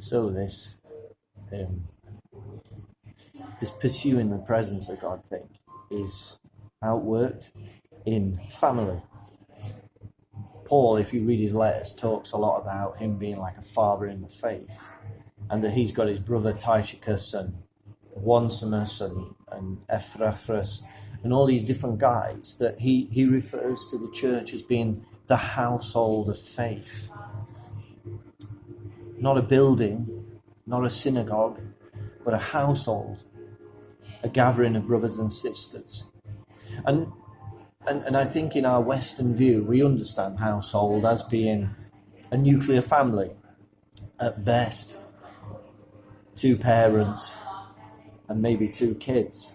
So this pursuing the presence of God thing is outworked in family. Paul, if you read his letters, talks a lot about him being like a father in the faith, and that he's got his brother Tychicus and Onesimus and Epaphras and all these different guys that he refers to the church as being the household of faith. Not a building, not a synagogue, but a household, a gathering of brothers and sisters. And I think in our Western view, we understand household as being a nuclear family. At best, 2 parents and maybe 2 kids.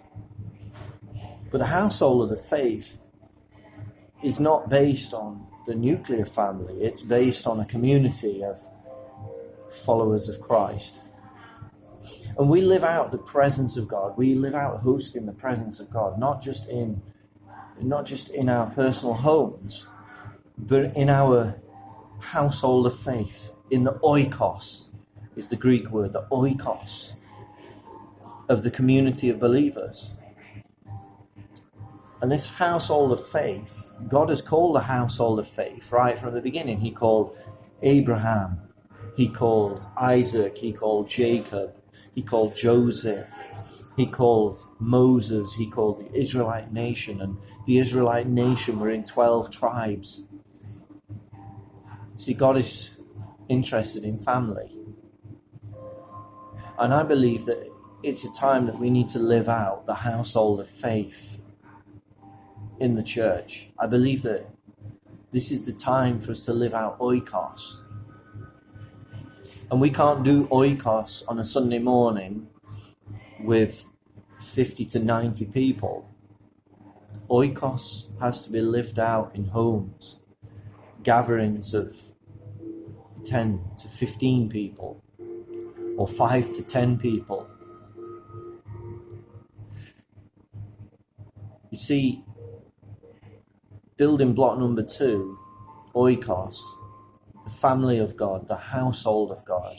But the household of the faith is not based on the nuclear family. It's based on a community of followers of Christ. And we live out the presence of God. We live out hosting the presence of God, not just in our personal homes, but in our household of faith. In the oikos is the Greek word, the oikos of the community of believers. And this household of faith, God has called the household of faith right from the beginning. He called Abraham, he called Isaac, he called Jacob, he called Joseph, he called Moses, he called the Israelite nation, and the Israelite nation were in 12 tribes. See, God is interested in family. And I believe that it's a time that we need to live out the household of faith in the church. I believe that this is the time for us to live out oikos. And we can't do oikos on a Sunday morning with 50 to 90 people. Oikos has to be lived out in homes, gatherings of 10 to 15 people, or 5 to 10 people. You see, building block number 2, oikos, the family of God, the household of God,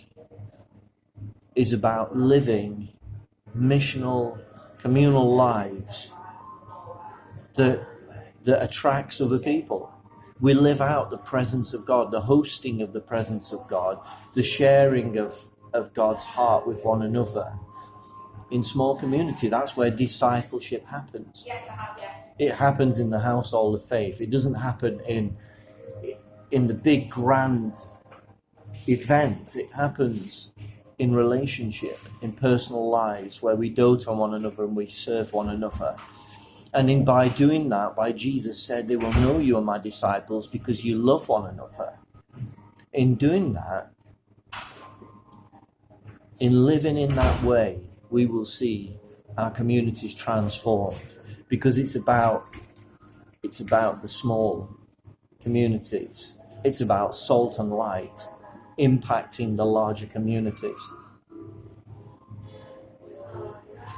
is about living missional, communal lives that attracts other people. We live out the presence of God, the hosting of the presence of God, the sharing of God's heart with one another. In small community, that's where discipleship happens. Yes, I have, yeah. It happens in the household of faith. It doesn't happen in the big grand event. It happens in relationship, in personal lives, where we dote on one another and we serve one another. And by doing that, by Jesus said, they will know you are my disciples because you love one another. In doing that, in living in that way, we will see our communities transformed, because it's about the small communities. It's about salt and light impacting the larger communities.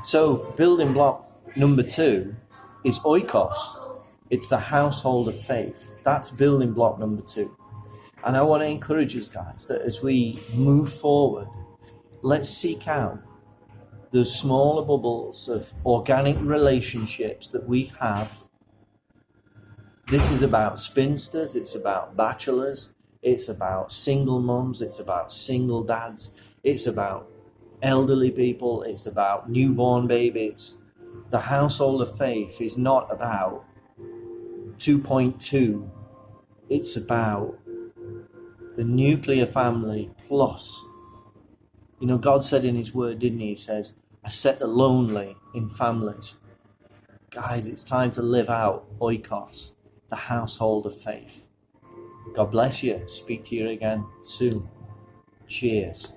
So building block number 2 is oikos. It's the household of faith. That's building block number 2. And I want to encourage us guys that as we move forward, let's seek out the smaller bubbles of organic relationships that we have. This is about spinsters, it's about bachelors, it's about single mums, it's about single dads, it's about elderly people, it's about newborn babies. The household of faith is not about 2.2, it's about the nuclear family plus. You know, God said in his word, didn't he? He says, I set the lonely in families. Guys, it's time to live out oikos, the household of faith. God bless you. Speak to you again soon. Cheers.